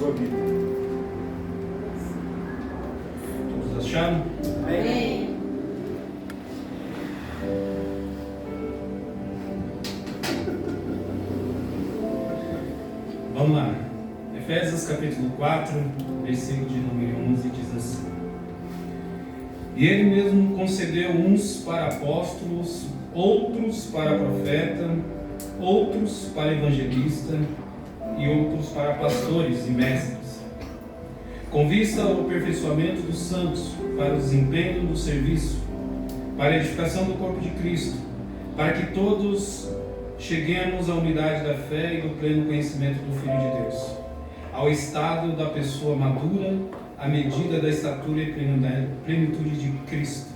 sua vida. Todos acharam? Amém. Vamos lá. Efésios capítulo 4, versículo de número 11 diz assim: E ele mesmo concedeu uns para apóstolos, outros para profeta, outros para evangelista e outros para pastores e mestres, com vista ao aperfeiçoamento dos santos, para o desempenho do serviço, para a edificação do corpo de Cristo, para que todos cheguemos à unidade da fé e do pleno conhecimento do Filho de Deus, ao estado da pessoa madura, à medida da estatura e plenitude de Cristo,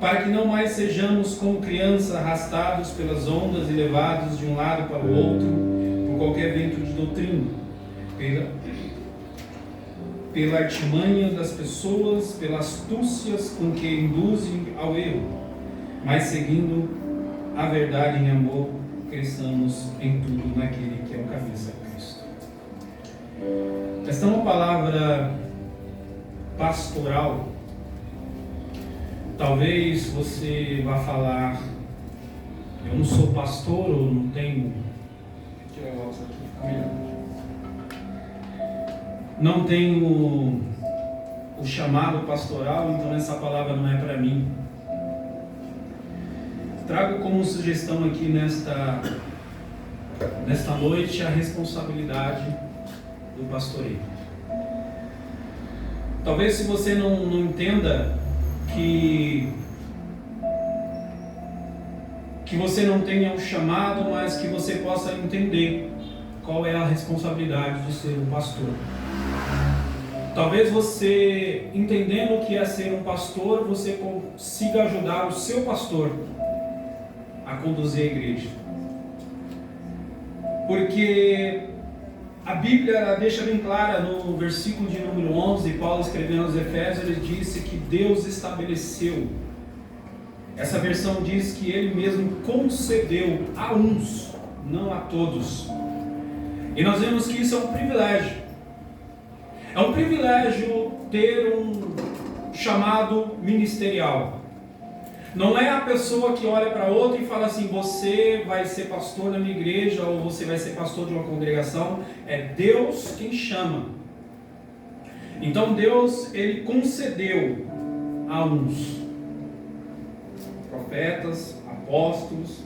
para que não mais sejamos como crianças arrastados pelas ondas e levados de um lado para o outro por qualquer vento de doutrina, pela artimanha das pessoas, pelas astúcias com que induzem ao erro, mas seguindo a verdade em amor, cresçamos em tudo naquele que é o cabeça, Cristo. Esta é uma palavra pastoral. Talvez você vá falar: eu não sou pastor, ou não tenho. Deixa eu tirar o óculos aqui, fica melhor. Não tenho o chamado pastoral, então essa palavra não é para mim. Trago como sugestão aqui nesta noite a responsabilidade do pastoreio. Talvez se você não entenda que você não tenha um chamado, mas que você possa entender qual é a responsabilidade de ser um pastor. Talvez você, entendendo o que é ser um pastor, você consiga ajudar o seu pastor a conduzir a igreja. Porque a Bíblia ela deixa bem clara no versículo de número 11, Paulo escrevendo aos Efésios, ele disse que Deus estabeleceu. Essa versão diz que ele mesmo concedeu a uns, não a todos. E nós vemos que isso é um privilégio. É um privilégio ter um chamado ministerial. Não é a pessoa que olha para outra e fala assim: você vai ser pastor na minha igreja, ou você vai ser pastor de uma congregação. É Deus quem chama. Então Deus, ele concedeu a uns profetas, apóstolos,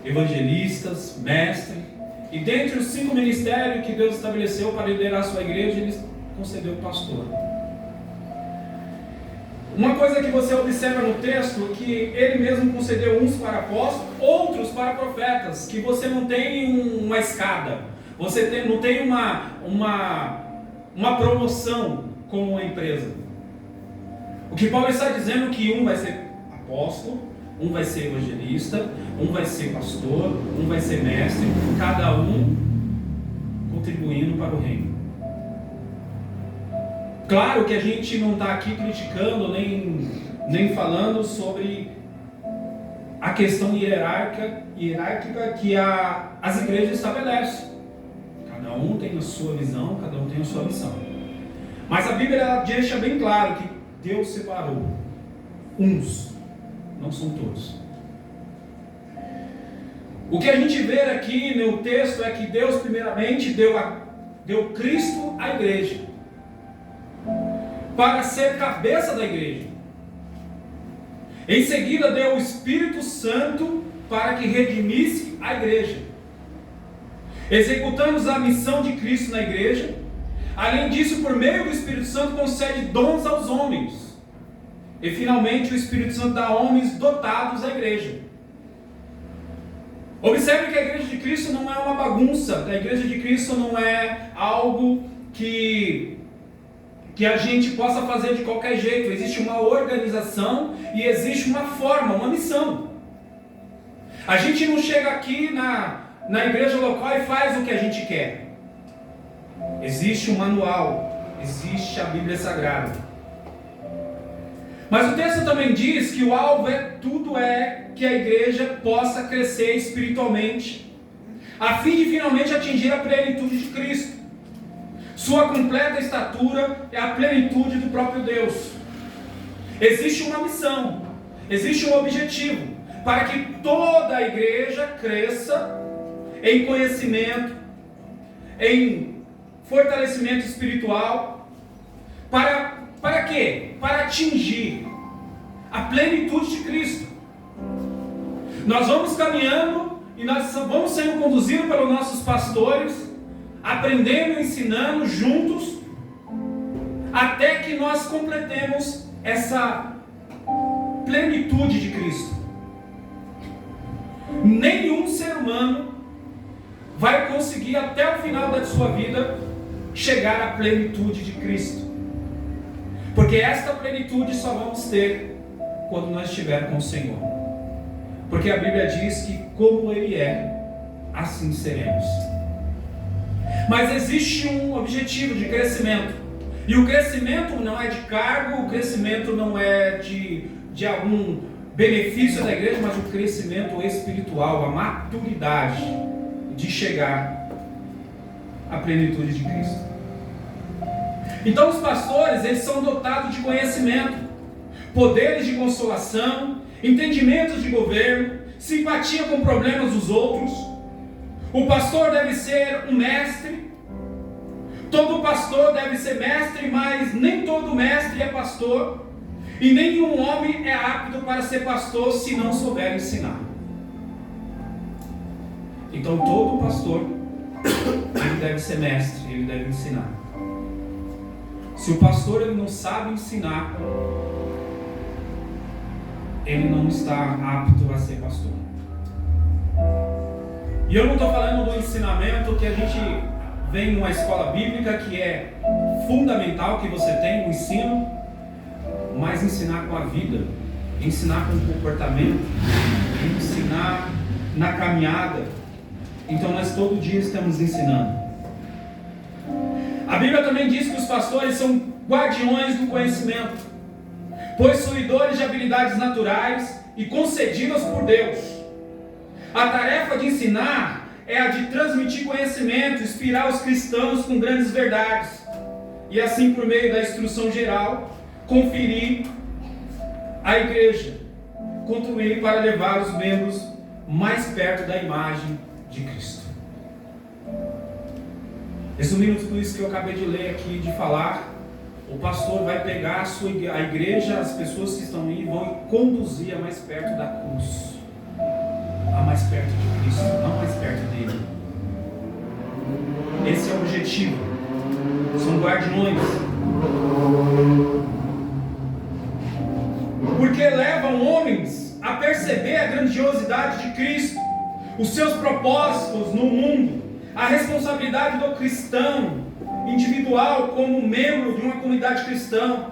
evangelistas, mestres. E dentre os 5 ministérios que Deus estabeleceu para liderar a sua igreja, ele concedeu o pastor. Uma coisa que você observa no texto, que ele mesmo concedeu uns para apóstolos, outros para profetas, que você não tem uma escada, você não tem uma promoção como uma empresa. O que Paulo está dizendo é que um vai ser apóstolo, um vai ser evangelista, um vai ser pastor, um vai ser mestre, cada um contribuindo para o reino. Claro que a gente não está aqui criticando, nem falando sobre a questão hierárquica que as igrejas estabelecem. Cada um tem a sua visão, cada um tem a sua missão. Mas a Bíblia ela deixa bem claro que Deus separou uns, não são todos. O que a gente vê aqui no texto é que Deus primeiramente deu Cristo à igreja, para ser cabeça da igreja. Em seguida deu o Espírito Santo para que redimisse a igreja. Executamos a missão de Cristo na igreja. Além disso, por meio do Espírito Santo, concede dons aos homens. E finalmente o Espírito Santo dá homens dotados à igreja. Observe que a igreja de Cristo não é uma bagunça. A igreja de Cristo não é algo que a gente possa fazer de qualquer jeito. Existe uma organização e existe uma forma, uma missão. A gente não chega aqui na igreja local e faz o que a gente quer. Existe um manual, existe a Bíblia Sagrada. Mas o texto também diz que o alvo é que a igreja possa crescer espiritualmente, a fim de finalmente atingir a plenitude de Cristo. Sua completa estatura é a plenitude do próprio Deus. Existe uma missão, existe um objetivo, para que toda a igreja cresça em conhecimento, em fortalecimento espiritual. Para quê? Para atingir a plenitude de Cristo. Nós vamos caminhando e nós vamos sendo conduzidos pelos nossos pastores, aprendendo e ensinando juntos, até que nós completemos essa plenitude de Cristo. Nenhum ser humano vai conseguir até o final da sua vida chegar à plenitude de Cristo, porque esta plenitude só vamos ter quando nós estivermos com o Senhor, porque a Bíblia diz que como Ele é, assim seremos. Mas existe um objetivo de crescimento, e o crescimento não é de cargo, o crescimento não é de algum benefício da igreja, mas o crescimento espiritual, a maturidade de chegar à plenitude de Cristo. Então os pastores, eles são dotados de conhecimento, poderes de consolação, entendimentos de governo, simpatia com problemas dos outros. O pastor deve ser um mestre. Todo pastor deve ser mestre, mas nem todo mestre é pastor. E nenhum homem é apto para ser pastor se não souber ensinar. Então todo pastor, ele deve ser mestre, ele deve ensinar. Se o pastor ele não sabe ensinar, ele não está apto a ser pastor. E eu não estou falando do ensinamento que a gente vem numa escola bíblica, que é fundamental que você tenha um ensino, mas ensinar com a vida, ensinar com o comportamento, ensinar na caminhada. Então nós todo dia estamos ensinando. A Bíblia também diz que os pastores são guardiões do conhecimento, possuidores de habilidades naturais e concedidas por Deus. A tarefa de ensinar é a de transmitir conhecimento, inspirar os cristãos com grandes verdades, e assim, por meio da instrução geral, conferir a igreja, contribuir para levar os membros mais perto da imagem de Cristo. Resumindo tudo isso que eu acabei de ler aqui, de falar, o pastor vai pegar a igreja, as pessoas que estão aí, vão conduzir a mais perto da cruz, a mais perto de Cristo, não mais perto dele. Esse é o objetivo. São guardiões, porque levam homens a perceber a grandiosidade de Cristo, os seus propósitos no mundo, a responsabilidade do cristão individual como membro de uma comunidade cristã,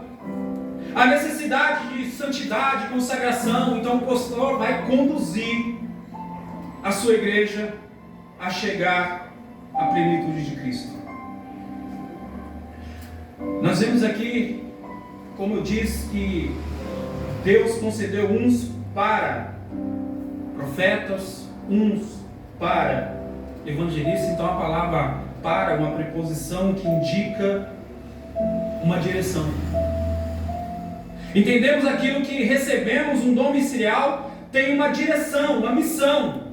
a necessidade de santidade, consagração. Então o pastor vai conduzir a sua igreja a chegar à plenitude de Cristo. Nós vemos aqui, como eu disse, que Deus concedeu uns para profetas, uns para evangelistas. Então a palavra para é uma preposição que indica uma direção. Entendemos aquilo que recebemos um dom ministerial, tem uma direção, uma missão.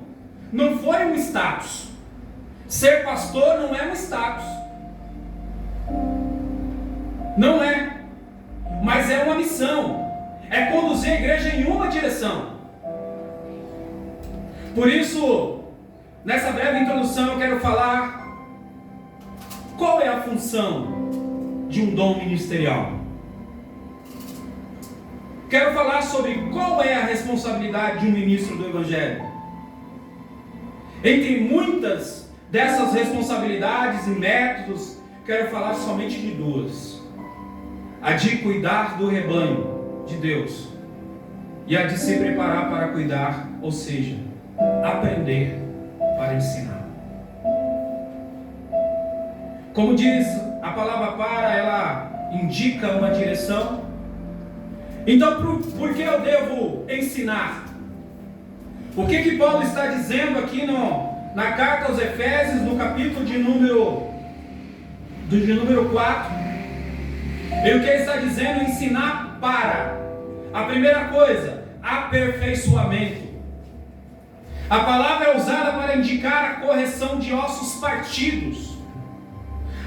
Não foi um status. Ser pastor não é um status. Não é. Mas é uma missão. É conduzir a igreja em uma direção. Por isso, nessa breve introdução eu quero falar qual é a função de um dom ministerial. Quero falar sobre qual é a responsabilidade de um ministro do Evangelho. Entre muitas dessas responsabilidades e métodos, quero falar somente de duas: a de cuidar do rebanho de Deus e a de se preparar para cuidar, ou seja, aprender para ensinar. Como diz a palavra para, ela indica uma direção. Então, por que eu devo ensinar? O que Paulo está dizendo aqui na carta aos Efésios, no capítulo de número de número 4, e o que ele está dizendo? Ensinar para. A primeira coisa, aperfeiçoamento. A palavra é usada para indicar a correção de ossos partidos,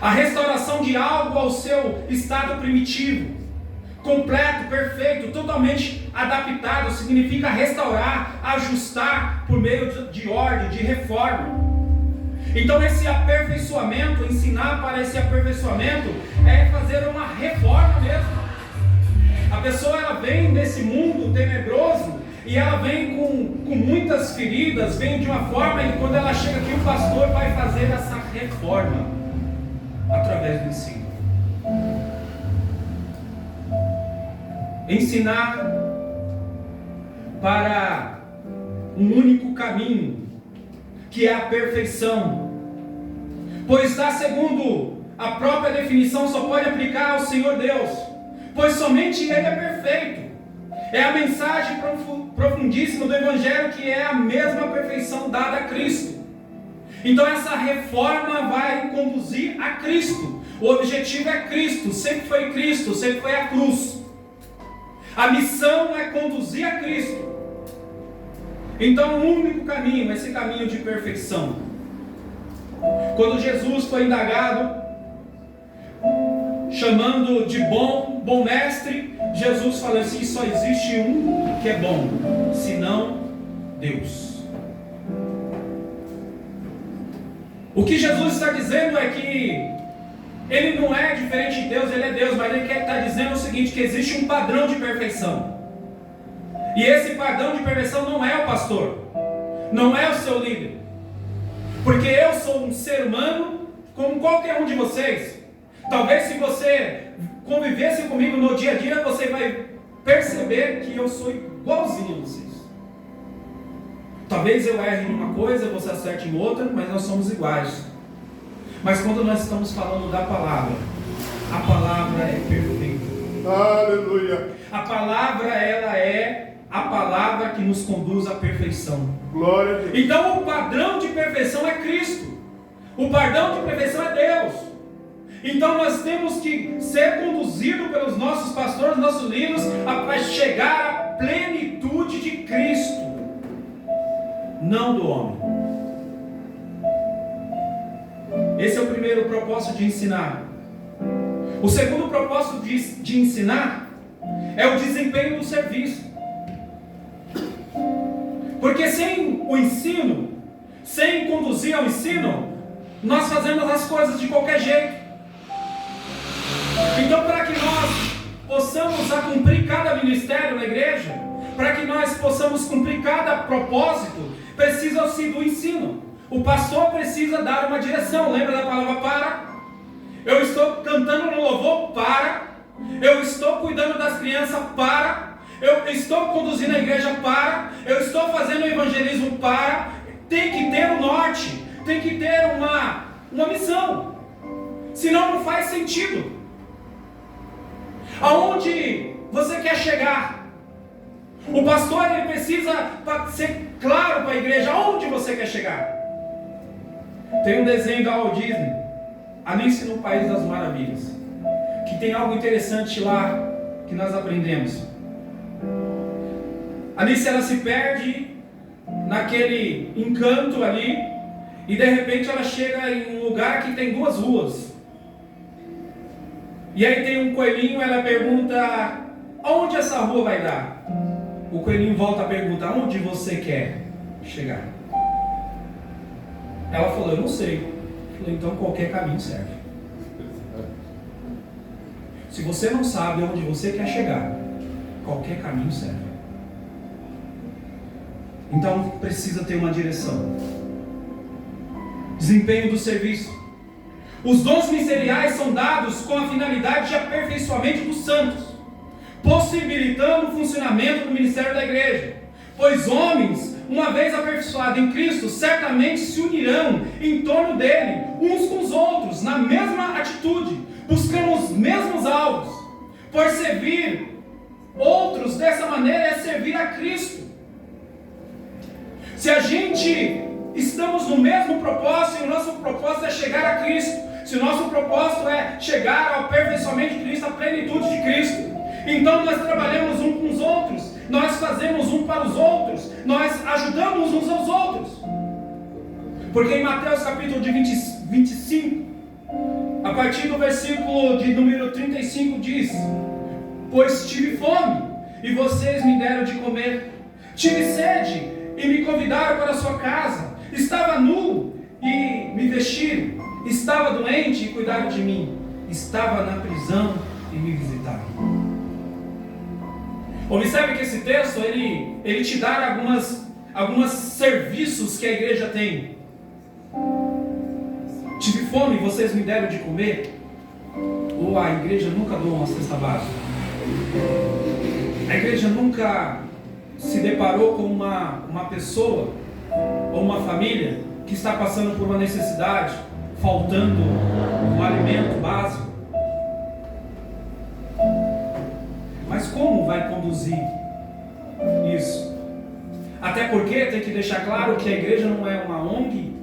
a restauração de algo ao seu estado primitivo, completo, perfeito, totalmente adaptado. Significa restaurar, ajustar por meio de ordem, de reforma. Então esse aperfeiçoamento, ensinar para esse aperfeiçoamento, é fazer uma reforma mesmo. A pessoa, ela vem desse mundo tenebroso e ela vem com muitas feridas, vem de uma forma, e quando ela chega aqui, o pastor vai fazer essa reforma através do ensino. Ensinar para um único caminho, que é a perfeição, pois está segundo a própria definição, só pode aplicar ao Senhor Deus, pois somente Ele é perfeito. É a mensagem profundíssima do Evangelho, que é a mesma perfeição dada a Cristo. Então essa reforma vai conduzir a Cristo. O objetivo é Cristo, sempre foi Cristo, sempre foi a cruz. A missão é conduzir a Cristo. Então o único caminho, esse caminho de perfeição. Quando Jesus foi indagado, chamando de bom mestre, Jesus falou assim: só existe um que é bom, senão Deus. O que Jesus está dizendo é que Ele não é diferente de Deus, Ele é Deus, mas Ele está dizendo o seguinte, que existe um padrão de perfeição. E esse padrão de perfeição não é o pastor, não é o seu líder. Porque eu sou um ser humano como qualquer um de vocês. Talvez se você convivesse comigo no dia a dia, você vai perceber que eu sou igualzinho a vocês. Talvez eu erre em uma coisa, você acerte em outra, mas nós somos iguais. Mas quando nós estamos falando da palavra, a palavra é perfeita. Aleluia. A palavra, ela é a palavra que nos conduz à perfeição. Glória a Deus. Então o padrão de perfeição é Cristo. O padrão de perfeição é Deus. Então nós temos que ser conduzidos pelos nossos pastores, nossos líderes, para chegar à plenitude de Cristo, não do homem. Esse é o primeiro propósito de ensinar. O segundo propósito de ensinar é o desempenho do serviço. Porque sem o ensino, sem conduzir ao ensino, nós fazemos as coisas de qualquer jeito. Então, para que nós possamos cumprir cada ministério na igreja, para que nós possamos cumprir cada propósito, precisa-se do ensino. O pastor precisa dar uma direção. Lembra da palavra para? Eu estou cantando no louvor, para. Eu estou cuidando das crianças, para. Eu estou conduzindo a igreja, para. Eu estou fazendo o evangelismo, para. Tem que ter um norte, tem que ter uma missão. Senão não faz sentido. Aonde você quer chegar? O pastor, ele precisa ser claro para a igreja aonde você quer chegar. Tem um desenho da Walt Disney, Alice no País das Maravilhas, que tem algo interessante lá que nós aprendemos. Alice, ela se perde naquele encanto ali, e de repente ela chega em um lugar que tem duas ruas. E aí tem um coelhinho, ela pergunta: aonde essa rua vai dar? O coelhinho volta a perguntar: aonde você quer chegar? Ela falou: eu não sei. Falou: então qualquer caminho serve. Se você não sabe onde você quer chegar, qualquer caminho serve. Então precisa ter uma direção. Desempenho do serviço. Os dons ministeriais são dados com a finalidade de aperfeiçoamento dos santos, possibilitando o funcionamento do ministério da igreja. Pois homens, uma vez aperfeiçoados em Cristo, certamente se unirão em torno dele, uns com os outros, na mesma atitude, buscando os mesmos alvos. Por servir outros dessa maneira é servir a Cristo. Se a gente estamos no mesmo propósito, e o nosso propósito é chegar a Cristo, Se o nosso propósito é chegar ao aperfeiçoamento de Cristo, à plenitude de Cristo, então nós trabalhamos uns com os outros, nós fazemos um para os outros, nós ajudamos uns aos outros. Porque em Mateus capítulo de 25, a partir do versículo de número 35 diz: pois tive fome, e vocês me deram de comer, tive sede, e me convidaram para a sua casa, estava nu, e me vestiram, estava doente, e cuidaram de mim, estava na prisão, e me visitaram. Observe que esse texto, ele te dá alguns serviços que a igreja tem. Tive fome e vocês me deram de comer. Ou a igreja nunca doa uma cesta básica. A igreja nunca se deparou com uma pessoa ou uma família que está passando por uma necessidade, faltando um alimento básico. Mas como vai conduzir isso? Até porque tem que deixar claro que a igreja não é uma ONG,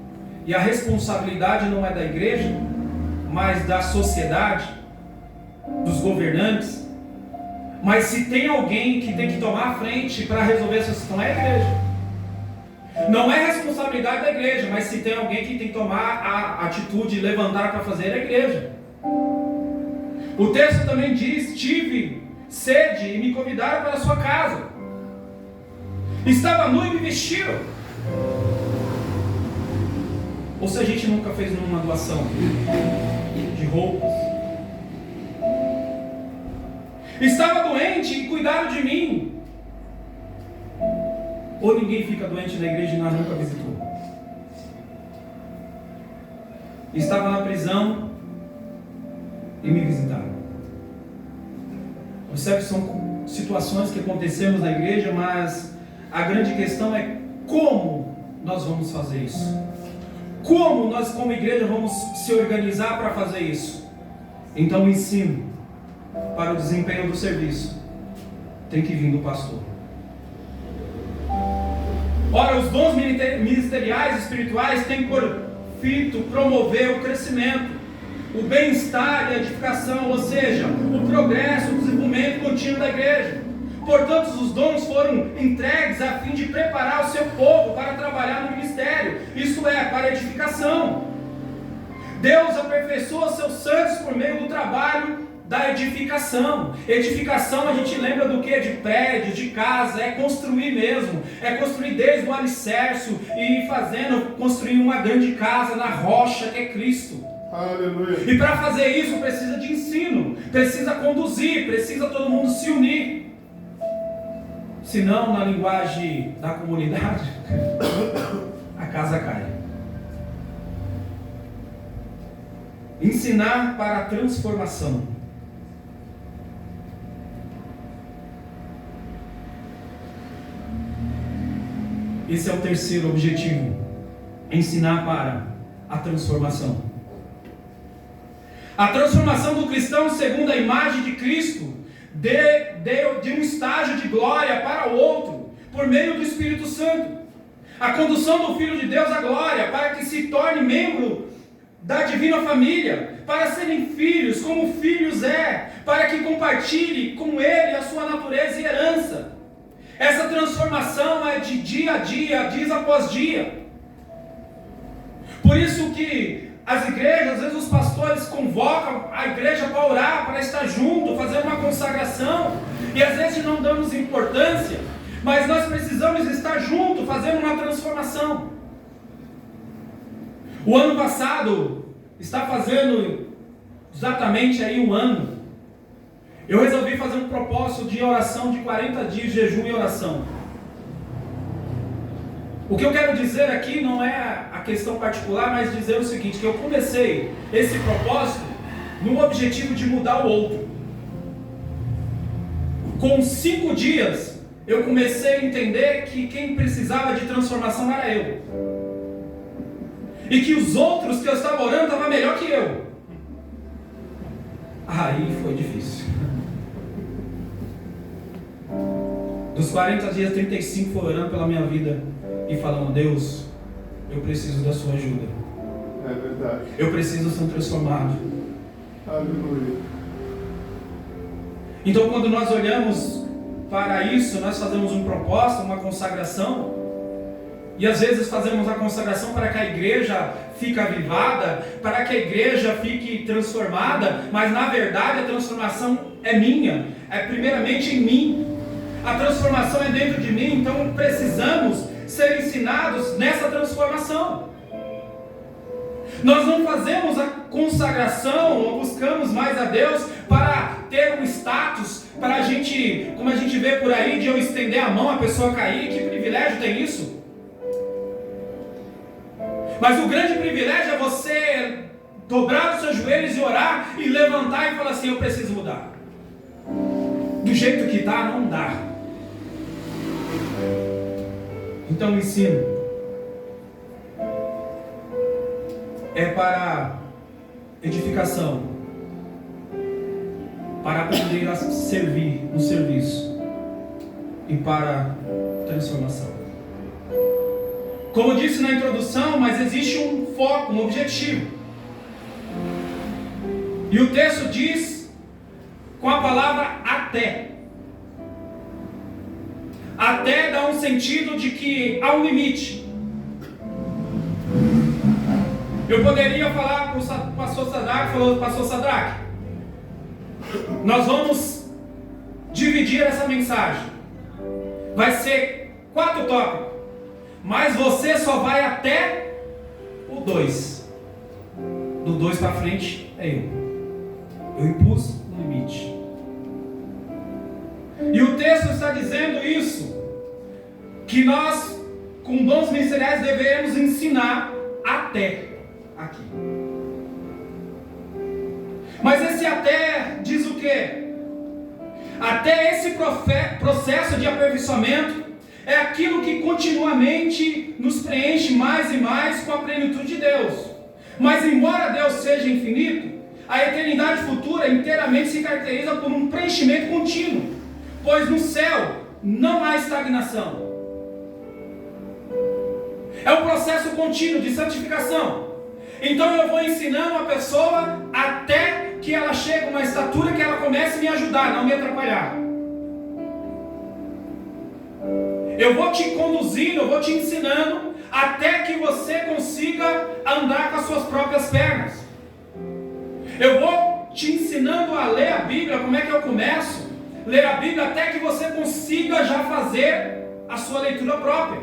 e a responsabilidade não é da igreja, mas da sociedade, dos governantes. Mas se tem alguém que tem que tomar a frente para resolver essa situação, é a igreja. Não é responsabilidade da igreja, mas se tem alguém que tem que tomar a atitude de levantar para fazer, é a igreja. O texto também diz: tive sede e me convidaram para a sua casa, estava nu e me vestiram. Ou se a gente nunca fez nenhuma doação de roupas. Estava doente e cuidaram de mim. Ou ninguém fica doente na igreja e nós nunca visitou. Estava na prisão e me visitaram. Observe que são situações que acontecemos na igreja, mas a grande questão é como nós vamos fazer isso. Como nós como igreja vamos se organizar para fazer isso? Então o ensino para o desempenho do serviço tem que vir do pastor. Ora, os dons ministeriais espirituais têm por fito promover o crescimento, o bem-estar e a edificação, ou seja, o progresso, o desenvolvimento contínuo da igreja. Portanto, os dons foram entregues a fim de preparar o seu povo para trabalhar no ministério, isto é, para a edificação. Deus aperfeiçoa seus santos por meio do trabalho da edificação. Edificação a gente lembra do que? De prédio, de casa, é construir mesmo, é construir desde o alicerce e construir uma grande casa na rocha que é Cristo. Aleluia. E para fazer isso precisa de ensino, precisa conduzir, precisa todo mundo se unir. Senão, na linguagem da comunidade, a casa cai. Ensinar para a transformação. Esse é o terceiro objetivo. Ensinar para a transformação. A transformação do cristão segundo a imagem de Cristo de um estágio de glória para o outro, por meio do Espírito Santo. A condução do Filho de Deus à glória, para que se torne membro da divina família, para serem filhos como filhos para que compartilhe com ele a sua natureza e herança. Essa transformação é de dia a dia, dia após dia. Por isso que as igrejas, às vezes os pastores convocam a igreja para orar, para estar junto, fazer uma consagração, e às vezes não damos importância, mas nós precisamos estar junto, fazendo uma transformação. O ano passado está fazendo exatamente aí um ano. Eu resolvi fazer um propósito de oração de 40 dias de jejum e oração. O que eu quero dizer aqui não é a questão particular, mas dizer o seguinte, que eu comecei esse propósito no objetivo de mudar o outro. Com 5 dias, eu comecei a entender que quem precisava de transformação era eu. E que os outros que eu estava orando estavam melhor que eu. Aí foi difícil. Dos 40 dias, 35 foi orando pela minha vida e falando: Deus, eu preciso da sua ajuda. É verdade. Eu preciso ser transformado. Aleluia. Então, quando nós olhamos para isso, nós fazemos um propósito, uma consagração, e às vezes fazemos a consagração para que a igreja fique avivada, para que a igreja fique transformada, mas na verdade a transformação é minha, é primeiramente em mim. A transformação é dentro de mim, então precisamos ser ensinados nessa transformação. Nós não fazemos a consagração ou buscamos mais a Deus para ter um status, para a gente, como a gente vê por aí, de eu estender a mão, a pessoa cair. Que privilégio tem isso? Mas o grande privilégio é você dobrar os seus joelhos e orar e levantar e falar assim: eu preciso mudar. Do jeito que está, não dá. Então o ensino é para edificação, para aprender a servir no serviço e para transformação. Como eu disse na introdução, mas existe um foco, um objetivo. E o texto diz com a palavra até. Até dá um sentido de que há um limite. Eu poderia falar para o pastor Sadraque, falou pastor Sadraque, nós vamos dividir essa mensagem. Vai ser 4 tópicos. Mas você só vai até o 2. Do 2 para frente é eu. Eu impus o limite. E o texto está dizendo isso, que nós, com dons ministeriais, devemos ensinar até aqui. Mas esse até diz o quê? Até esse processo de aperfeiçoamento é aquilo que continuamente nos preenche mais e mais com a plenitude de Deus. Mas embora Deus seja infinito, a eternidade futura inteiramente se caracteriza por um preenchimento contínuo, pois no céu não há estagnação. É um processo contínuo de santificação. Então eu vou ensinando a pessoa até que ela chegue a uma estatura que ela comece a me ajudar, não me atrapalhar. Eu vou te conduzindo, eu vou te ensinando até que você consiga andar com as suas próprias pernas. Eu vou te ensinando a ler a Bíblia. Como é que eu começo? Ler a Bíblia até que você consiga já fazer a sua leitura própria.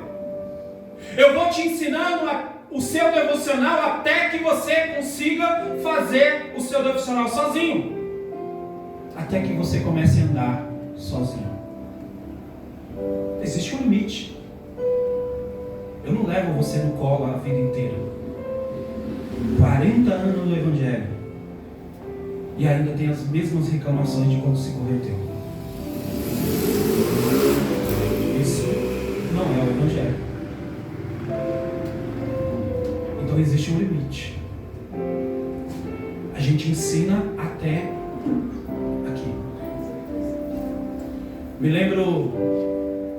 Eu vou te ensinando o seu devocional até que você consiga fazer o seu devocional sozinho. Até que você comece a andar sozinho. Existe um limite. Eu não levo você no colo a vida inteira. 40 anos no Evangelho e ainda tem as mesmas reclamações de quando se converteu. Isso não é o Evangelho. Então existe um limite. A gente ensina até aqui. Me lembro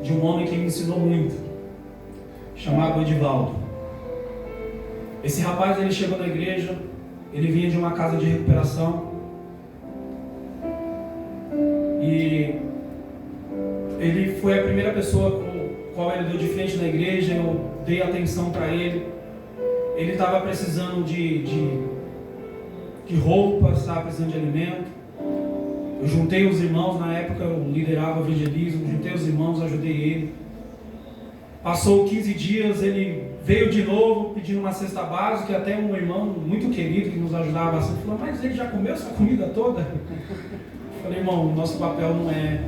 de um homem que me ensinou muito, chamado Edivaldo. Esse rapaz, ele chegou na igreja, ele vinha de uma casa de recuperação e ele foi a primeira pessoa com a qual ele deu de frente na igreja. Eu dei atenção para ele. Ele estava precisando de roupas, estava precisando de alimento. Eu juntei os irmãos, na época eu liderava o evangelismo, juntei os irmãos, ajudei ele. Passou 15 dias, ele veio de novo pedindo uma cesta básica, até um irmão muito querido que nos ajudava bastante falou: mas ele já comeu essa comida toda? Eu falei: irmão, o nosso papel não é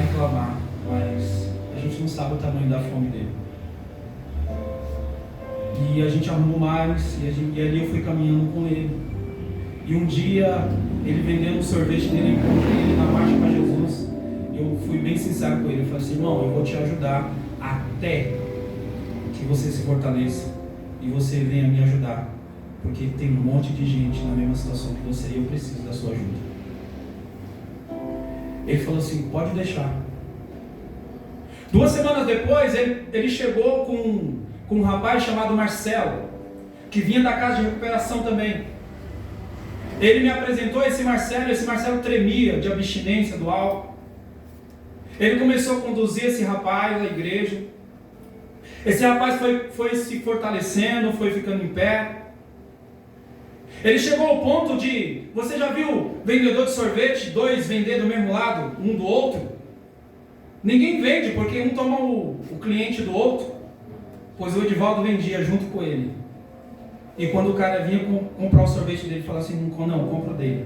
reclamar, mas a gente não sabe o tamanho da fome dele. E a gente arrumou mais, e ali eu fui caminhando com ele. E um dia, ele vendendo o sorvete dele, eu encontrei ele na marcha para Jesus. Eu fui bem sincero com ele. Eu falei assim: irmão, eu vou te ajudar até que você se fortaleça e você venha me ajudar, porque tem um monte de gente na mesma situação que você e eu preciso da sua ajuda. Ele falou assim: pode deixar. 2 semanas depois, ele chegou com um rapaz chamado Marcelo, que vinha da casa de recuperação também. Ele me apresentou esse Marcelo tremia de abstinência do álcool. Ele começou a conduzir esse rapaz à igreja. Esse rapaz foi se fortalecendo, foi ficando em pé. Ele chegou ao ponto de... Você já viu vendedor de sorvete, dois vender do mesmo lado, um do outro? Ninguém vende, porque um toma o cliente do outro. Pois o Edivaldo vendia junto com ele. E quando o cara vinha comprar o sorvete dele, ele falava assim, não, compra o dele.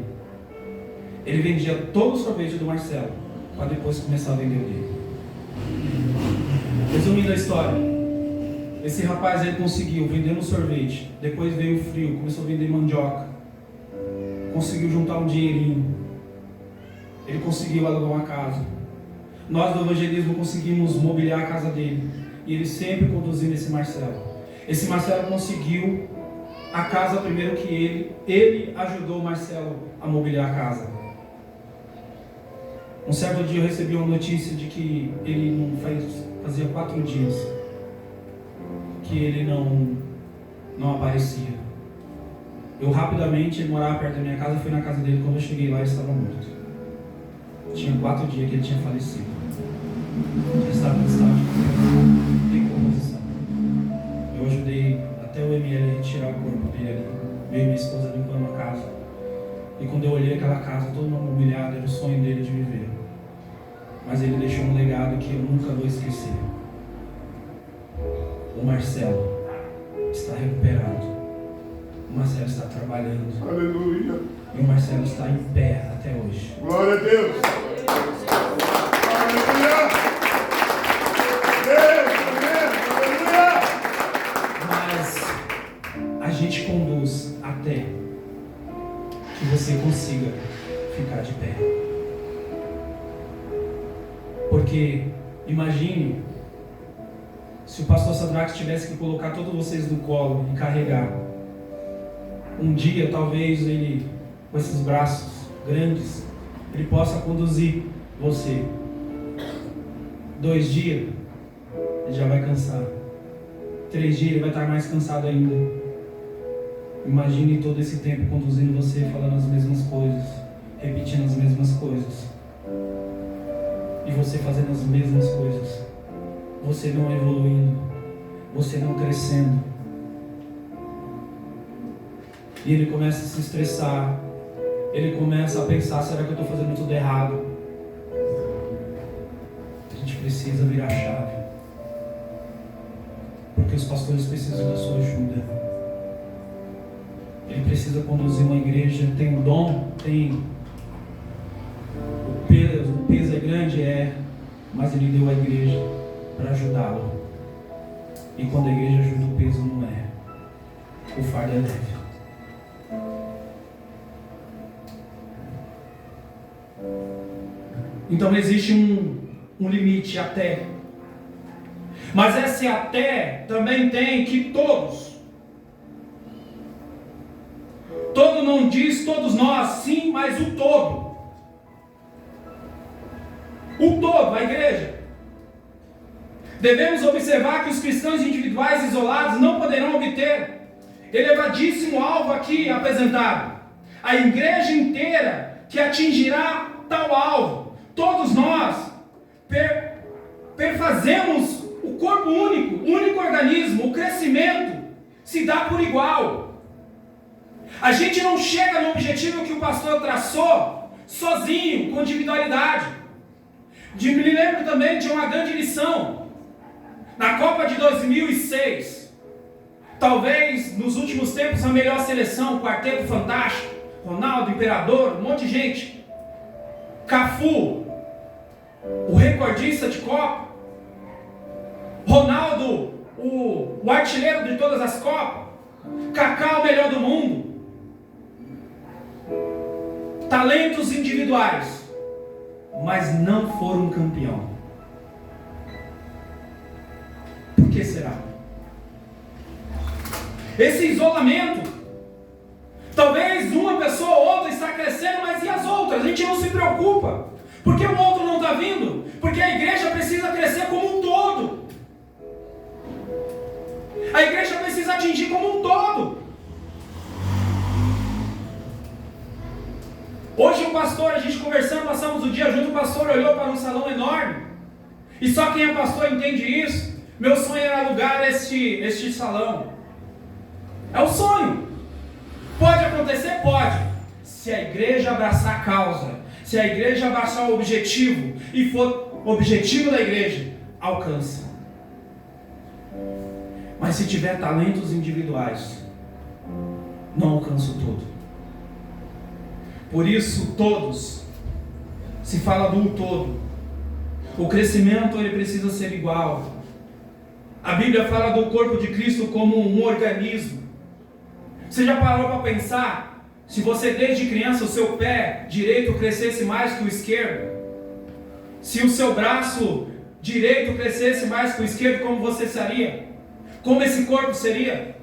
Ele vendia todo o sorvete do Marcelo, para depois começar a vender o dele. Resumindo a história, esse rapaz ele conseguiu vender um sorvete, depois veio o frio, começou a vender mandioca, conseguiu juntar um dinheirinho, ele conseguiu alugar uma casa. Nós do evangelismo conseguimos mobiliar a casa dele, e ele sempre conduzindo esse Marcelo. Esse Marcelo conseguiu a casa primeiro que ele ajudou o Marcelo a mobiliar a casa. Um certo dia eu recebi uma notícia de que ele fazia 4 dias que ele não aparecia. Eu rapidamente, ele morava perto da minha casa, fui na casa dele. Quando eu cheguei lá, ele estava morto. Tinha 4 dias que ele tinha falecido. Ele estava em estado de decomposição. Eu ajudei até o ML retirar o corpo dele ali. Eu e minha esposa limpando a casa. E quando eu olhei aquela casa toda humilhada, era o sonho dele de viver. Mas ele deixou um legado que eu nunca vou esquecer. O Marcelo está recuperado. O Marcelo está trabalhando. Aleluia. E o Marcelo está em pé até hoje. Glória a Deus. Aleluia. Deus, aleluia. Mas a gente conduz até que você consiga ficar de pé. Porque imagine se o pastor Sadraque tivesse que colocar todos vocês no colo e carregar. Um dia talvez ele, com esses braços grandes, ele possa conduzir você. 2 dias ele já vai cansar. 3 dias ele vai estar mais cansado ainda. Imagine todo esse tempo conduzindo você, falando as mesmas coisas, repetindo as mesmas coisas. E você fazendo as mesmas coisas. Você não evoluindo. Você não crescendo. E ele começa a se estressar. Ele começa a pensar, será que eu estou fazendo tudo errado? A gente precisa virar a chave. Porque os pastores precisam da sua ajuda. Ele precisa conduzir uma igreja, tem um dom, tem... O peso é grande, mas ele deu a igreja para ajudá-lo. E quando a igreja ajuda, o peso não é. O fardo é leve. Então existe um limite até. Mas esse até também tem que todos. Todo não diz todos nós, sim, mas o todo. O todo, a igreja. Devemos observar que os cristãos individuais isolados não poderão obter elevadíssimo alvo aqui apresentado. A igreja inteira que atingirá tal alvo. Todos nós perfazemos o corpo único organismo. O crescimento se dá por igual. A gente não chega no objetivo que o pastor traçou sozinho, com individualidade. Me lembro também de uma grande lição na Copa de 2006. Talvez nos últimos tempos a melhor seleção, o quarteto fantástico, Ronaldo, Imperador, um monte de gente. Cafu, o recordista de Copa. Ronaldo, o artilheiro de todas as Copas. Kaká, o melhor do mundo. Talentos individuais, mas não foram campeão. Por que será? Esse isolamento, talvez uma pessoa ou outra está crescendo, mas e as outras? A gente não se preocupa. Por que o outro não está vindo? Porque a igreja precisa crescer como um todo. A igreja precisa atingir como um todo. Hoje o pastor, a gente conversando, passamos o dia junto, o pastor olhou para um salão enorme. E só quem é pastor entende isso. Meu sonho era alugar este salão. É o sonho. Pode acontecer? Pode. Se a igreja abraçar a causa, se a igreja abraçar o objetivo, e for o objetivo da igreja, alcança. Mas se tiver talentos individuais, não alcança o todo. Por isso, todos, se fala do todo, o crescimento ele precisa ser igual. A Bíblia fala do corpo de Cristo como um organismo. Você já parou para pensar, se você desde criança o seu pé direito crescesse mais que o esquerdo? Se o seu braço direito crescesse mais que o esquerdo, como você seria? Como esse corpo seria?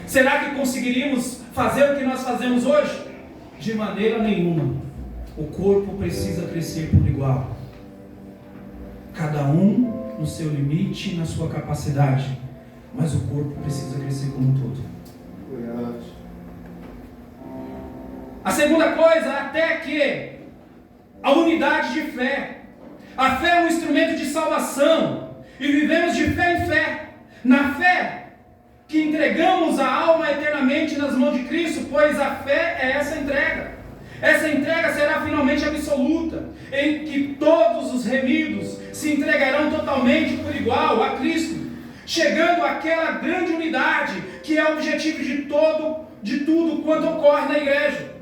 Será que conseguiríamos fazer o que nós fazemos hoje? De maneira nenhuma. O corpo precisa crescer por igual. Cada um no seu limite e na sua capacidade. Mas o corpo precisa crescer como um todo. A segunda coisa, até que a unidade de fé. A fé é um instrumento de salvação. E vivemos de fé em fé. Na fé que entregamos a alma eternamente nas mãos de Cristo, pois a fé é essa entrega. Essa entrega será finalmente absoluta, em que todos os remidos se entregarão totalmente por igual a Cristo, chegando àquela grande unidade que é o objetivo de tudo quanto ocorre na igreja.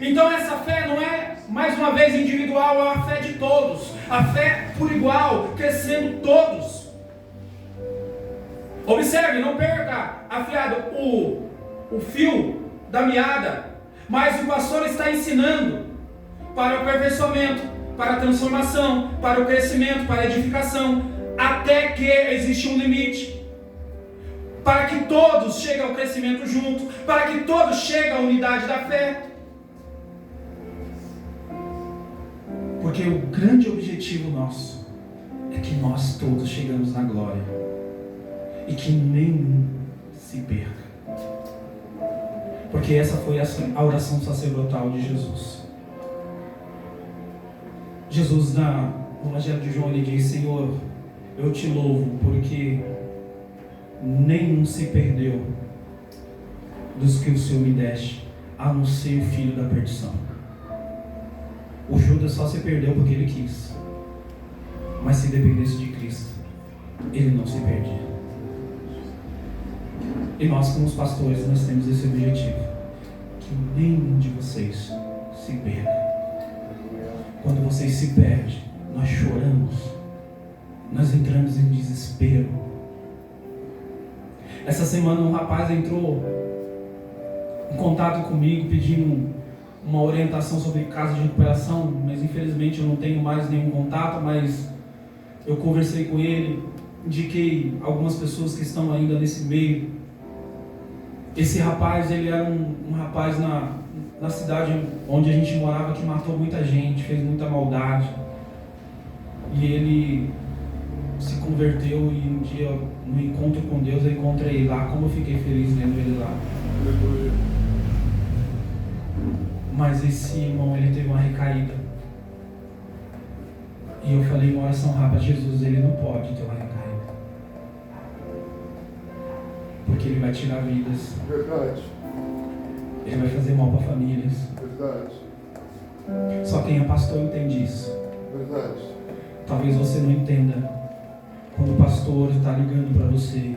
Então essa fé não é, mais uma vez, individual, é a fé de todos, a fé por igual, crescendo todos. Observe, não perca afiado o fio da meada, mas o pastor está ensinando para o aperfeiçoamento, para a transformação, para o crescimento, para a edificação, até que existe um limite, para que todos cheguem ao crescimento junto, para que todos cheguem à unidade da fé. Porque o grande objetivo nosso é que nós todos chegamos na glória e que nenhum se perca. Porque essa foi a oração sacerdotal de Jesus. Jesus, no Evangelho de João, ele diz: Senhor, eu te louvo porque nenhum se perdeu dos que o Senhor me deste, a não ser o filho da perdição. O Judas só se perdeu porque ele quis. Mas se dependesse de Cristo, ele não se perdia. E nós, como os pastores, nós temos esse objetivo: que nenhum de vocês se perca. Quando vocês se perdem, nós choramos, nós entramos em desespero. Essa semana um rapaz entrou em contato comigo pedindo uma orientação sobre casa de recuperação, mas infelizmente eu não tenho mais nenhum contato, mas eu conversei com ele, indiquei algumas pessoas que estão ainda nesse meio. Esse rapaz, ele era um rapaz na cidade onde a gente morava que matou muita gente, fez muita maldade. E ele se converteu e um dia, no encontro com Deus, eu encontrei ele lá. Como eu fiquei feliz vendo ele lá. Mas esse irmão, ele teve uma recaída. E eu falei uma oração rápida: Jesus, ele não pode ter uma recaída. Porque ele vai tirar vidas. Verdade. Ele vai fazer mal para famílias. Verdade. Só quem é pastor entende isso. Verdade. Talvez você não entenda quando o pastor está ligando para você.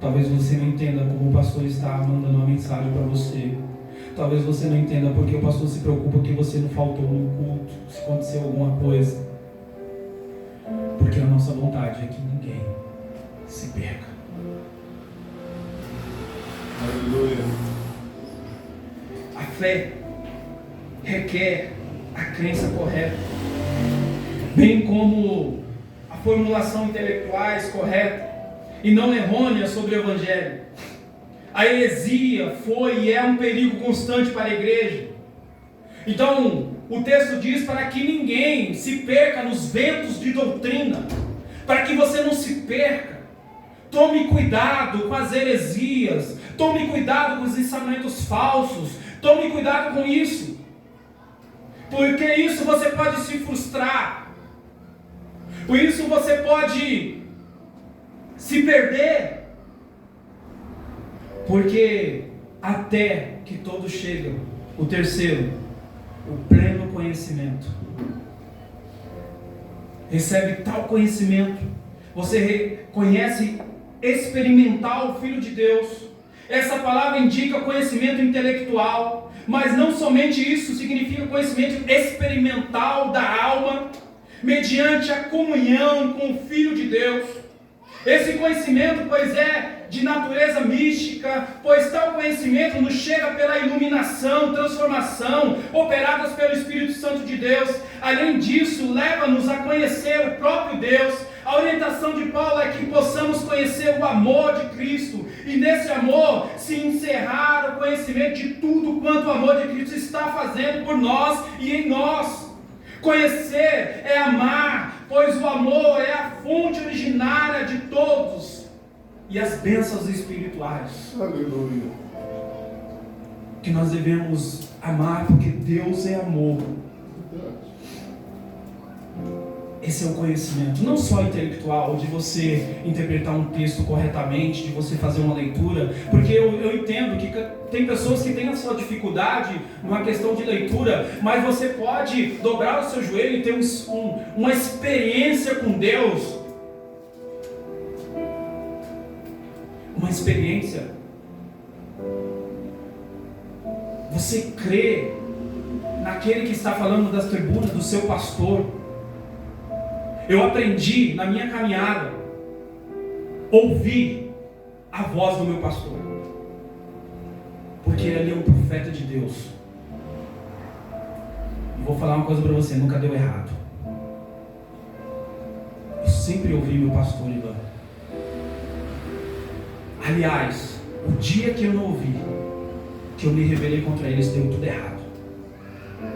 Talvez você não entenda como o pastor está mandando uma mensagem para você. Talvez você não entenda porque o pastor se preocupa que você não faltou no culto, se aconteceu alguma coisa. Porque a nossa vontade é que ninguém se perca. Aleluia. A fé requer a crença correta, bem como a formulação intelectuais correta e não errônea sobre o Evangelho. A heresia foi e é um perigo constante para a igreja. Então, o texto diz para que ninguém se perca nos ventos de doutrina, para que você não se perca. Tome cuidado com as heresias, Tome cuidado com os ensinamentos falsos. Tome cuidado com isso. Porque isso você pode se frustrar. Por isso você pode se perder. Porque até que todos chegam. O terceiro, o pleno conhecimento. Recebe tal conhecimento. Você conhece experimentar o Filho de Deus. Essa palavra indica conhecimento intelectual, mas não somente isso, significa conhecimento experimental da alma, mediante a comunhão com o Filho de Deus. Esse conhecimento, pois é de natureza mística, pois tal conhecimento nos chega pela iluminação, transformação, operadas pelo Espírito Santo de Deus. Além disso, leva-nos a conhecer o próprio Deus. A orientação de Paulo é que possamos conhecer o amor de Cristo, e nesse amor se encerrar o conhecimento de tudo quanto o amor de Cristo está fazendo por nós e em nós. Conhecer é amar, pois o amor é a fonte originária de todos e as bênçãos espirituais. Aleluia. Que nós devemos amar porque Deus é amor. Esse é o conhecimento, não só intelectual, de você interpretar um texto corretamente, de você fazer uma leitura, porque eu entendo que tem pessoas que têm a sua dificuldade numa questão de leitura, mas você pode dobrar o seu joelho e ter uma experiência com Deus, uma experiência. Você crê naquele que está falando das tribunas, do seu pastor. Eu aprendi na minha caminhada ouvir a voz do meu pastor, porque ele é um profeta de Deus. E vou falar uma coisa para você, nunca deu errado. Eu sempre ouvi meu pastor Ivan. Aliás, o dia que eu não ouvi, que eu me rebelei contra eles, deu tudo errado.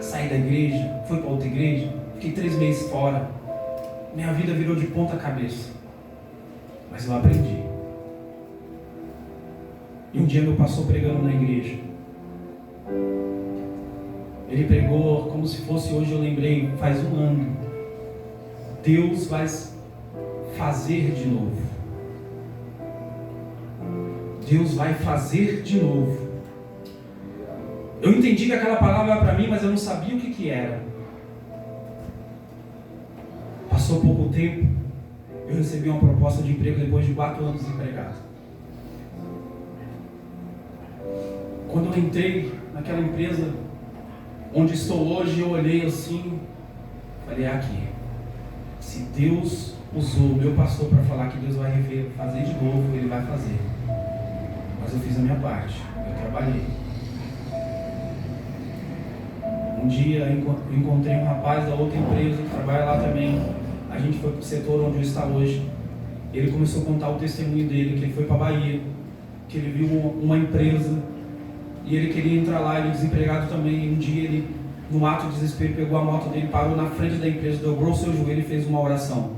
Saí da igreja, fui para outra igreja, fiquei 3 meses fora. Minha vida virou de ponta cabeça. Mas eu aprendi. E um dia meu pastor pregando na igreja. Ele pregou como se fosse hoje, eu lembrei, faz 1 ano. Deus vai fazer de novo. Deus vai fazer de novo. Eu entendi que aquela palavra era para mim, mas eu não sabia o que era. Passou pouco tempo, eu recebi uma proposta de emprego depois de 4 anos desempregado. Quando eu entrei naquela empresa onde estou hoje, eu olhei assim, falei, aqui, se Deus usou o meu pastor para falar que Deus vai fazer de novo, Ele vai fazer. Mas eu fiz a minha parte, eu trabalhei. Um dia eu encontrei um rapaz da outra empresa que trabalha lá também. A gente foi para o setor onde eu estou hoje. Ele começou a contar o testemunho dele, que ele foi para a Bahia, que ele viu uma empresa e ele queria entrar lá, ele desempregado também. Um dia ele, no ato de desespero, pegou a moto dele, parou na frente da empresa, dobrou o seu joelho e fez uma oração.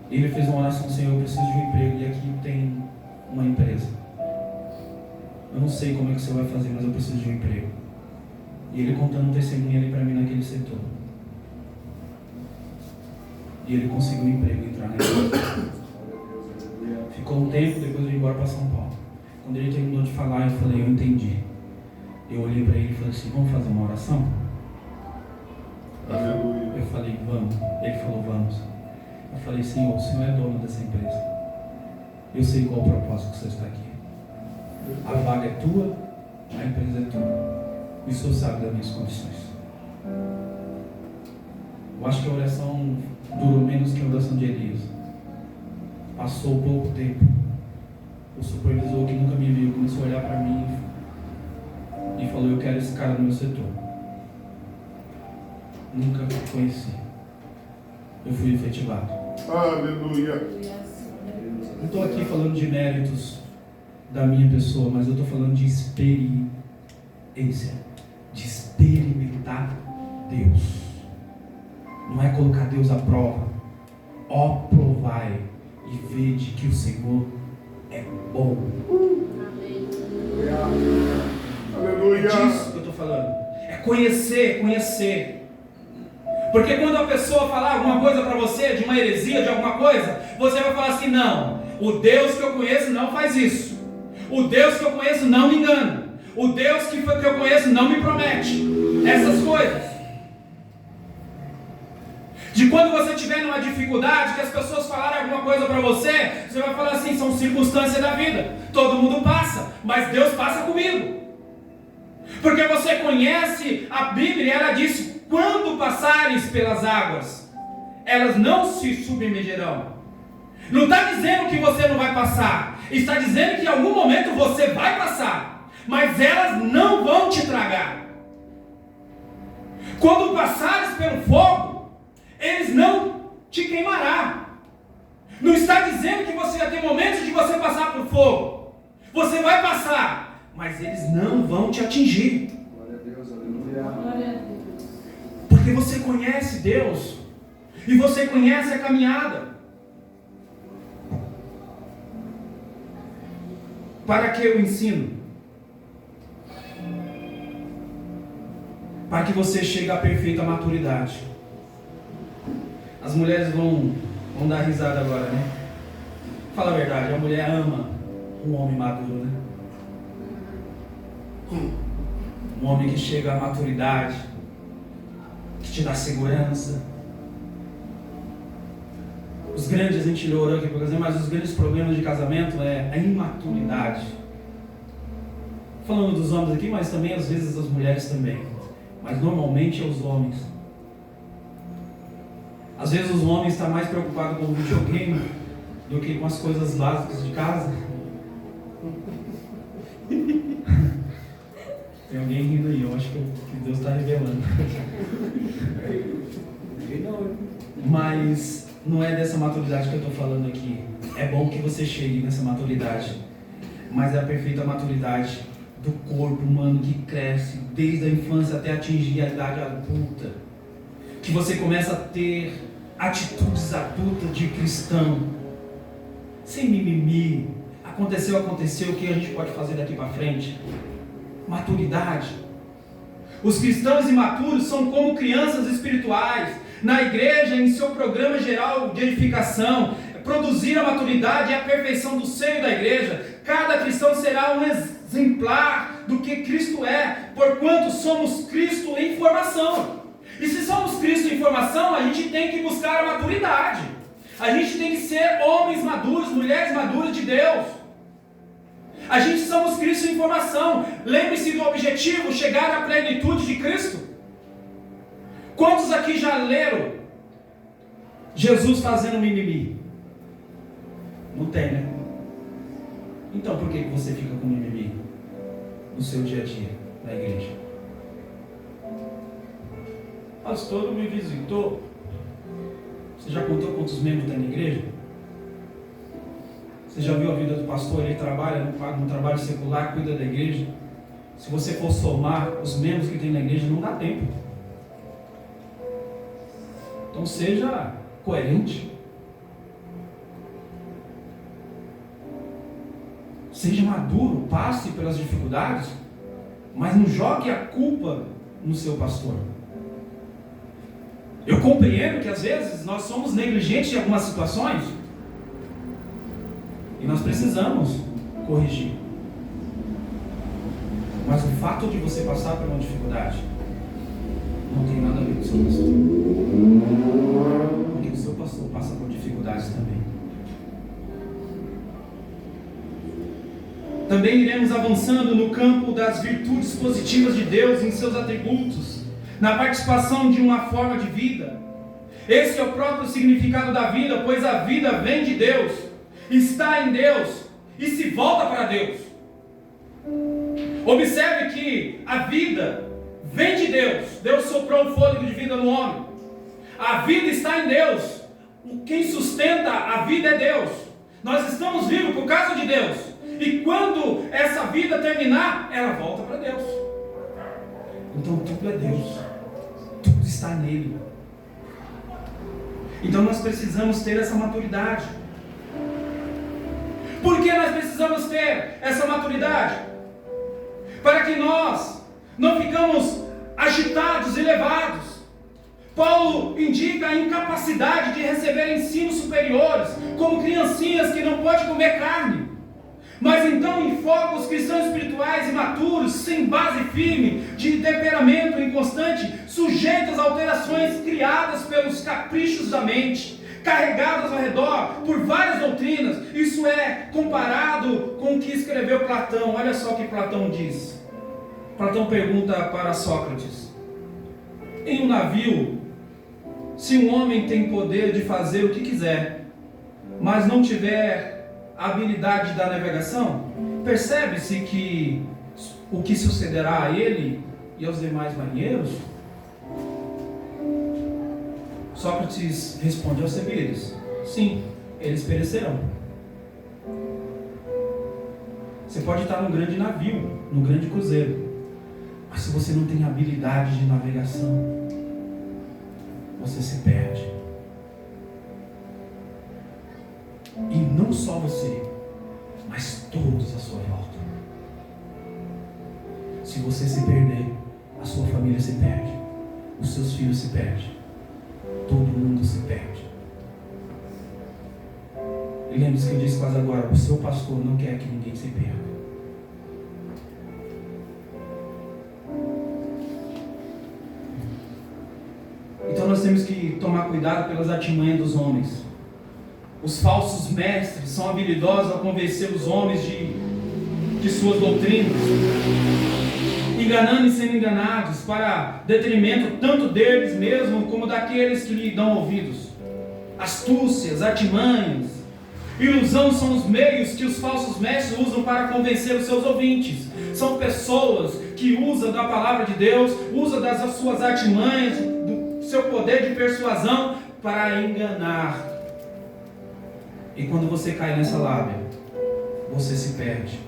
Ele fez uma oração: Senhor, eu preciso de um emprego e aqui tem uma empresa. Eu não sei como é que o Senhor vai fazer, mas eu preciso de um emprego. E ele contando um testemunho ali para mim naquele setor. E ele conseguiu um emprego, entrar na empresa. Ficou um tempo, depois veio embora para São Paulo. Quando ele terminou de falar, eu falei, eu entendi. Eu olhei para ele e falei assim, vamos fazer uma oração? Aleluia. Eu falei, vamos. Ele falou, vamos. Eu falei, Senhor, o Senhor é dono dessa empresa. Eu sei qual o propósito que o Senhor está aqui. A vaga é tua, a empresa é tua. E o Senhor sabe das minhas condições. Eu acho que a oração durou menos que a oração de Elias. Passou pouco tempo. O supervisor, que nunca me viu, começou a olhar para mim e falou, eu quero esse cara no meu setor. Nunca conheci. Eu fui efetivado. Aleluia. Não estou aqui falando de méritos da minha pessoa, mas eu estou falando de experiência, de experimentar Deus. Não é colocar Deus à prova. Ó, provai e vede que o Senhor é bom. disso que eu estou falando. É conhecer. Porque quando a pessoa falar alguma coisa para você, de uma heresia, de alguma coisa, você vai falar assim: não, o Deus que eu conheço não faz isso. O Deus que eu conheço não me engana. O Deus que eu conheço não me promete essas coisas. De quando você estiver numa dificuldade, que as pessoas falarem alguma coisa para você, você vai falar assim: são circunstâncias da vida. Todo mundo passa, mas Deus passa comigo. Porque você conhece a Bíblia e ela disse: quando passares pelas águas, elas não se submergirão. Não está dizendo que você não vai passar, está dizendo que em algum momento você vai passar, mas elas não vão te tragar. Quando passares pelo fogo, eles não te queimarão. Não está dizendo que você vai ter momentos de você passar por fogo. Você vai passar, mas eles não vão te atingir. Glória a Deus, aleluia. Glória a Deus. Porque você conhece Deus e você conhece a caminhada. Para que eu ensino? Para que você chegue à perfeita maturidade. As mulheres vão dar risada agora, né? Fala a verdade, a mulher ama um homem maduro, né? Um homem que chega à maturidade, que te dá segurança. Os grandes, a gente orou aqui por exemplo, mas os grandes problemas de casamento é a imaturidade. Falando dos homens aqui, mas também às vezes das mulheres também. Mas normalmente é os homens. Às vezes os homens estão mais preocupados com o videogame do que com as coisas básicas de casa. Tem alguém rindo aí, eu acho que Deus está revelando. Mas não é dessa maturidade que eu estou falando aqui. É bom que você chegue nessa maturidade, mas é a perfeita maturidade do corpo humano que cresce desde a infância até atingir a idade adulta, que você começa a ter atitudes adultas de cristão, sem mimimi. Aconteceu, o que a gente pode fazer daqui para frente? Maturidade. Os cristãos imaturos são como crianças espirituais na igreja, em seu programa geral de edificação. Produzir a maturidade e a perfeição do seio da igreja. Cada cristão será um exemplar do que Cristo é, porquanto somos Cristo em formação. E se somos Cristo em formação, a gente tem que buscar a maturidade. A gente tem que ser homens maduros, mulheres maduras de Deus. A gente somos Cristo em formação. Lembre-se do objetivo: chegar à plenitude de Cristo. Quantos aqui já leram Jesus fazendo mimimi? Não tem, né? Então por que você fica com mimimi no seu dia a dia, na igreja? Pastor, me visitou. Você já contou quantos membros tem na igreja? Você já viu a vida do pastor? Ele trabalha no trabalho secular, cuida da igreja. Se você for somar os membros que tem na igreja, não dá tempo. Então seja coerente. Seja maduro, passe pelas dificuldades, mas não jogue a culpa no seu pastor. Eu compreendo que às vezes nós somos negligentes em algumas situações e nós precisamos corrigir. Mas o fato de você passar por uma dificuldade não tem nada a ver com o seu pastor. Porque o seu pastor passa por dificuldades também. Também iremos avançando no campo das virtudes positivas de Deus em seus atributos, na participação de uma forma de vida. Esse é o próprio significado da vida, pois a vida vem de Deus, está em Deus e se volta para Deus. Observe que a vida vem de Deus. Deus soprou um fôlego de vida no homem. A vida está em Deus. Quem sustenta a vida é Deus. Nós estamos vivos por causa de Deus. E quando essa vida terminar, ela volta para Deus. Então tudo é Deus. Tudo está nele. Então nós precisamos ter essa maturidade. Por que nós precisamos ter essa maturidade? Para que nós não ficamos agitados e levados. Paulo indica a incapacidade de receber ensinos superiores, como criancinhas que não podem comer carne. Mas então enfoca os cristãos espirituais imaturos, sem base firme, de temperamento inconstante, sujeitos a alterações criadas pelos caprichos da mente, carregadas ao redor por várias doutrinas. Isso é comparado com o que escreveu Platão. Olha só o que Platão diz. Platão pergunta para Sócrates: em um navio, se um homem tem poder de fazer o que quiser, mas não tiver a habilidade da navegação, percebe-se que o que sucederá a ele e aos demais marinheiros? Sócrates responde aos Alcíbiades: sim, eles perecerão. Você pode estar num grande navio, num grande cruzeiro, mas se você não tem habilidade de navegação, você se perde. E não só você, mas todos à sua volta. Se você se perder, a sua família se perde, os seus filhos se perdem, todo mundo se perde. E lembre-se que eu disse quase agora: o seu pastor não quer que ninguém se perda. Então nós temos que tomar cuidado pelas artimanhas dos homens. Os falsos mestres são habilidosos a convencer os homens de suas doutrinas, enganando e sendo enganados, para detrimento tanto deles mesmos como daqueles que lhe dão ouvidos. Astúcias, artimanhas, ilusão são os meios que os falsos mestres usam para convencer os seus ouvintes. São pessoas que usam da palavra de Deus, usam das suas artimanhas, do seu poder de persuasão para enganar. E quando você cai nessa lábia, você se perde.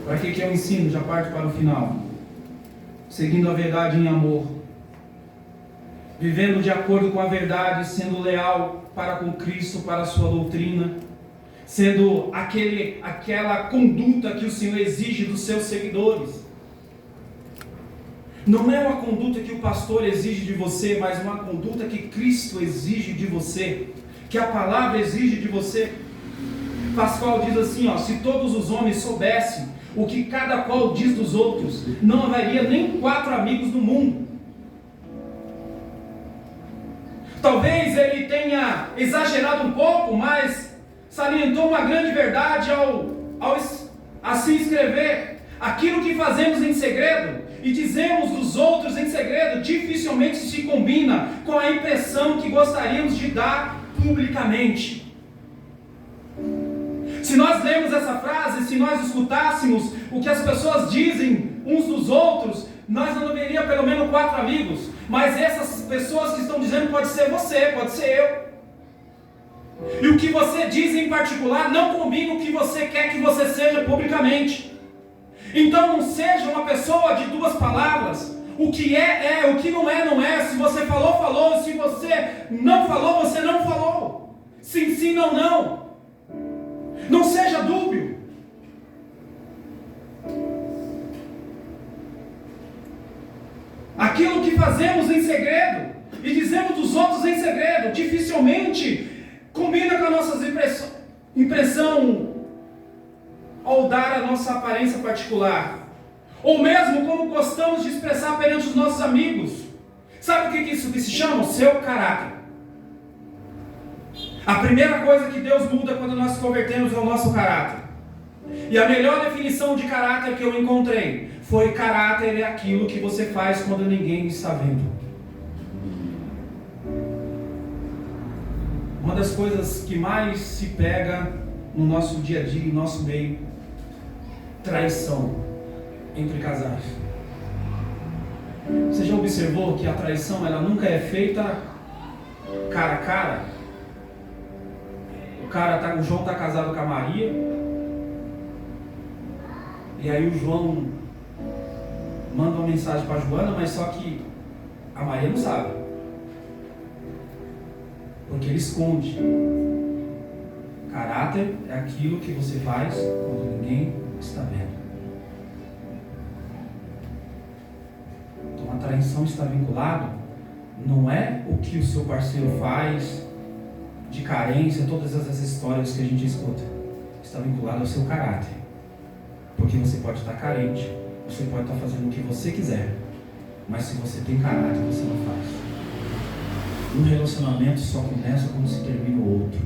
Para que eu ensino? Já parto para o final. Seguindo a verdade em amor, vivendo de acordo com a verdade, sendo leal para com Cristo, para a sua doutrina, sendo aquela conduta que o Senhor exige dos seus seguidores. Não é uma conduta que o pastor exige de você, mas uma conduta que Cristo exige de você, que a palavra exige de você. Pascal diz assim, se todos os homens soubessem o que cada qual diz dos outros, não haveria nem 4 amigos no mundo. Talvez ele tenha exagerado um pouco, mas salientou uma grande verdade ao assim escrever: aquilo que fazemos em segredo e dizemos dos outros em segredo dificilmente se combina com a impressão que gostaríamos de dar publicamente. Se nós lemos essa frase, se nós escutássemos o que as pessoas dizem uns dos outros, nós não haveria pelo menos 4 amigos. Mas essas pessoas que estão dizendo pode ser você, pode ser eu. E o que você diz em particular não combina com o que você quer que você seja publicamente. Então não seja uma pessoa de 2 palavras. O que é, o que não é, não é. Se você falou, falou. Se você não falou, você não falou. Sim, sim, não, não. Não seja dúbio. Aquilo que fazemos em segredo e dizemos dos outros em segredo dificilmente combina com a nossa impressão ao dar a nossa aparência particular, ou mesmo como gostamos de expressar perante os nossos amigos. Sabe o que isso se chama? O seu caráter. A primeira coisa que Deus muda quando nós nos convertemos é o nosso caráter. E a melhor definição de caráter que eu encontrei foi: caráter é aquilo que você faz quando ninguém está vendo. Uma das coisas que mais se pega no nosso dia a dia, no nosso meio: traição entre casais. Você já observou que a traição ela nunca é feita cara a cara? O João está casado com a Maria, e aí o João manda uma mensagem para a Joana, mas só que a Maria não sabe, porque ele esconde. Caráter é aquilo que você faz quando ninguém está vendo. conversão está vinculado não é o que o seu parceiro faz, de carência, todas essas histórias que a gente escuta. Está vinculado ao seu caráter. Porque você pode estar carente, você pode estar fazendo o que você quiser, mas se você tem caráter, você não faz. Um relacionamento só começa quando se termina o outro.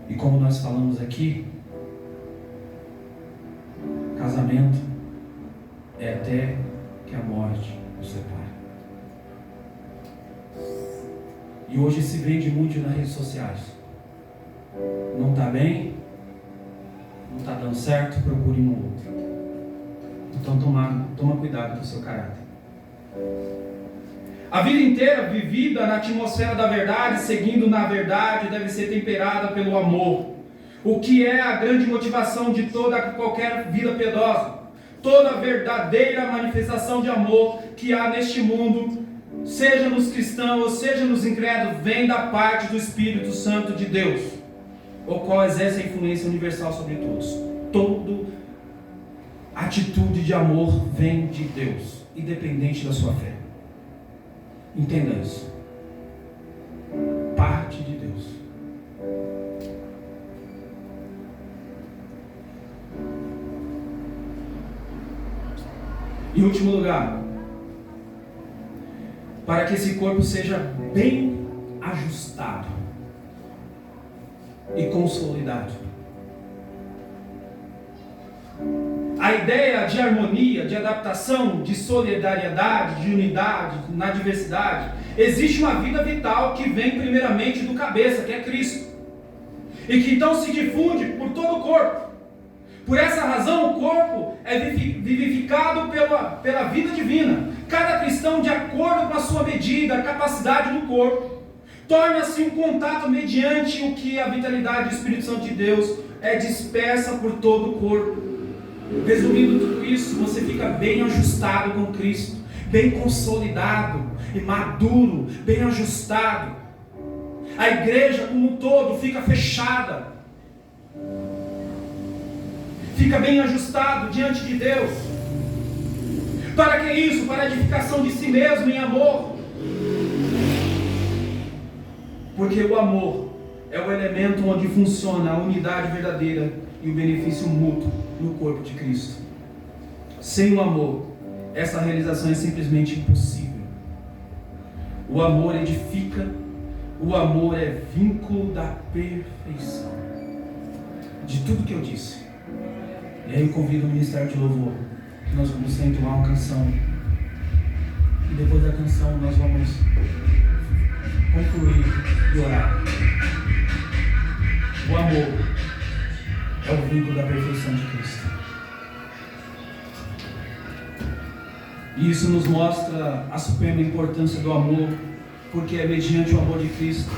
E como nós falamos aqui, casamento é até que a morte os separe. E hoje se vende muito nas redes sociais. Não está bem? Não está dando certo? Procure um outro. Então toma cuidado com o seu caráter. A vida inteira vivida na atmosfera da verdade, seguindo na verdade, deve ser temperada pelo amor. O que é a grande motivação de qualquer vida piedosa. Toda verdadeira manifestação de amor que há neste mundo, seja nos cristãos, seja nos incrédulos, vem da parte do Espírito Santo de Deus, o qual exerce a influência universal sobre todos. Toda atitude de amor vem de Deus, independente da sua fé. Entenda isso. Parte de Deus. Em último lugar, para que esse corpo seja bem ajustado e consolidado. A ideia de harmonia, de adaptação, de solidariedade, de unidade na diversidade, existe uma vida vital que vem primeiramente do cabeça, que é Cristo, e que então se difunde por todo o corpo. Por essa razão, o corpo é vivificado pela vida divina. Cada cristão, de acordo com a sua medida, a capacidade do corpo, torna-se um contato mediante o que a vitalidade do Espírito Santo de Deus é dispersa por todo o corpo. Resumindo tudo isso, você fica bem ajustado com Cristo, bem consolidado e maduro, bem ajustado. A igreja como um todo fica fechada, fica bem ajustado diante de Deus. Para que isso? Para a edificação de si mesmo em amor. Porque o amor é o elemento onde funciona a unidade verdadeira e o benefício mútuo no corpo de Cristo. Sem o amor, essa realização é simplesmente impossível. O amor edifica, o amor é vínculo da perfeição. De tudo que eu disse. E aí eu convido o Ministério de Louvor, que nós vamos entoar uma canção. E depois da canção nós vamos concluir e orar. O amor é o vínculo da perfeição de Cristo. E isso nos mostra a suprema importância do amor, porque é mediante o amor de Cristo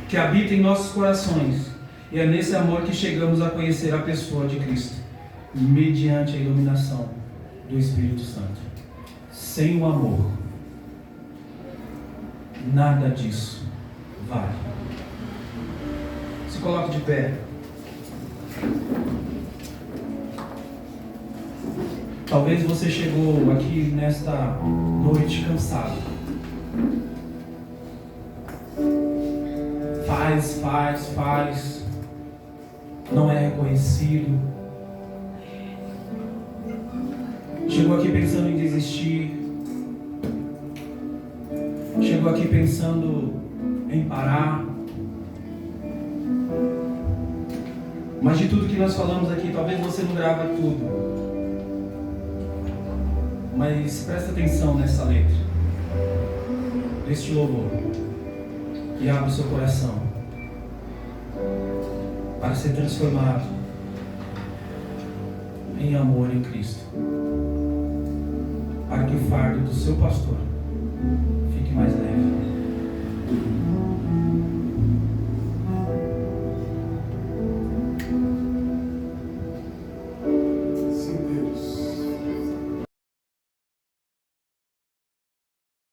que habita em nossos corações, e é nesse amor que chegamos a conhecer a pessoa de Cristo, mediante a iluminação do Espírito Santo. Sem o amor, nada disso vale. Se coloque de pé. Talvez você chegou aqui nesta noite cansado. Faz. Não é reconhecido. Chegou aqui pensando em desistir. Chegou aqui pensando em parar. Mas de tudo que nós falamos aqui, talvez você não grava tudo. Mas presta atenção nessa letra, neste louvor, e abre o seu coração para ser transformado em amor em Cristo, para que o fardo do seu pastor fique mais leve.